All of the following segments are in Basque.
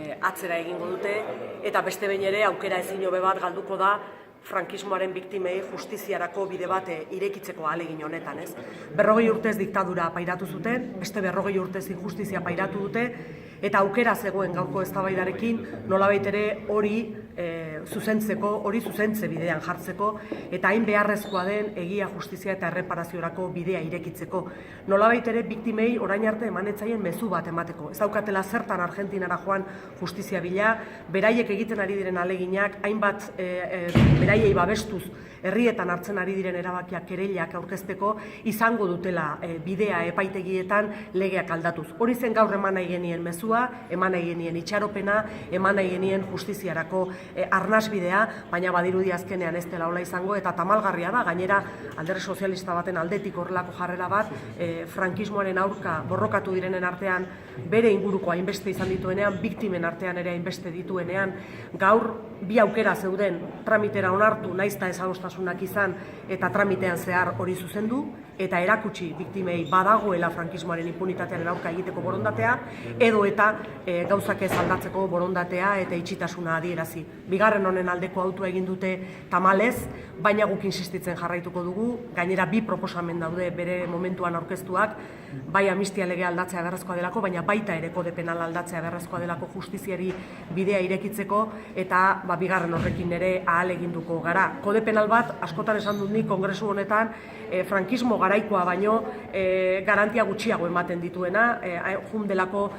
Atzera egingo dute, eta beste behin ere aukera ezin hobe bat galduko da frankismoaren biktimei justiziarako bide bat irekitzeko ahalegin honetan, ez? 40 urtez diktadura pairatu zuten, beste 40 urtez injustizia pairatu dute, eta aukera zegoen gaurko eztabaidarekin nolabait ere hori zuzentze bidean jartzeko, eta hain beharrezkoa den egia, justizia eta erreparaziorako bidea irekitzeko. Nolabait ere biktimei orain arte emanetzaien mezu bat emateko. Ez daukatela zertan Argentinara joan justizia bila, beraiek egiten ari diren ahaleginak, hainbat beraiei babestuz herrietan hartzen ari diren erabakiak kereilak aurkezteko izango dutela bidea epaitegietan legeak aldatuz. Hori zen gaur eman nahi genien mezua, eman nahi genien itxaropena, eman nahi genien justiziarako arnasbidea, baina badirudi azkenean ez dela hola izango, eta tamalgarria da, gainera alderdi sozialista baten aldetik horrelako jarrera bat, frankismoaren aurka borrokatu direnen artean bere inguruko hainbeste izan dituenean, biktimen artean ere hainbeste dituenean, gaur bi aukera zeuden tramitera onartu, naizta ezadostasunak izan, eta tramitean zehar hori zuzendu, eta erakutsi biktimei badagoela frankismoaren impunitatearen aurka egiteko borondatea, edo eta gauzak ez aldatzeko borondatea eta itxitasuna adierazi. Bigarren honen aldeko autua egin dute tamalez, baina guk insistitzen jarraituko dugu, gainera bi proposamen daude bere momentuan aurkeztuak, bai amnistia legea aldatzea beharrezkoa delako, baina baita ere kode penala aldatzea beharrezkoa delako justiziari bidea irekitzeko, eta bigarren horrekin ere ahaleginduko gara. Kode penal bat, askotan esan dut nik kongresu honetan, frankismo garaikoa baino garantia gutxiago ematen dituena, jundelako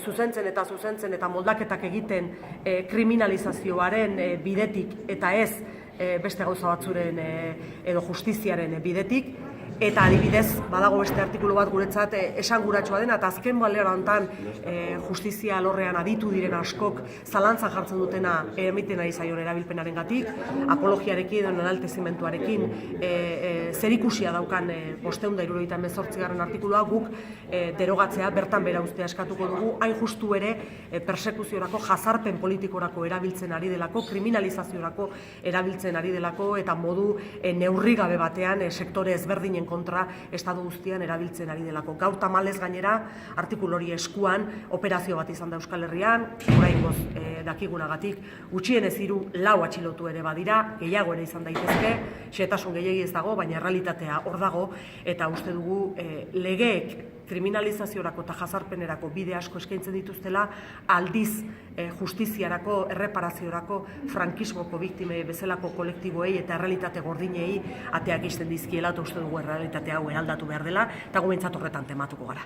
zuzentzen eta moldaketak egiten kriminalizazioaren bidetik eta ez beste gauza batzuren edo justiziaren bidetik. Eta adibidez, badago beste artikulu bat guretzat esanguratsua dena, eta azken balera honetan justizia alorrean aditu diren askok zalantzan jartzen dutena emiten ari zaion erabilpenaren gatik, apologiarekin edo enaltezimentuarekin zerikusia daukan 578. Artikulua guk derogatzea, bertan bera ustea eskatuko dugu, hain justu ere persekuziorako, jazarpen politikorako erabiltzen ari delako, kriminalizaziorako erabiltzen ari delako, eta modu neurrigabe batean sektore ezberdinen kontra estatu guztian erabiltzen ari delako. Gaur tamalez gainera, artikulu hori eskuan, operazio bat izan da Euskal Herrian, oraingoz dakigunagatik, gutxienez 4 atxilotu ere badira, gehiago ere izan daitezke, xehetasun gehiegi ez dago, baina errealitatea hor dago, eta uste dugu legeek kriminalizaziorako eta jazarpenerako bide asko eskaintzen dituztela, aldiz justiziarako, erreparaziorako, frankismoko biktimei bezalako kolektiboei eta errealitate gordinei ateak ixten dizkiela, eta uste dugu errealitate hau eraldatu behar dela, eta gu behintzat horretan tematuko gara.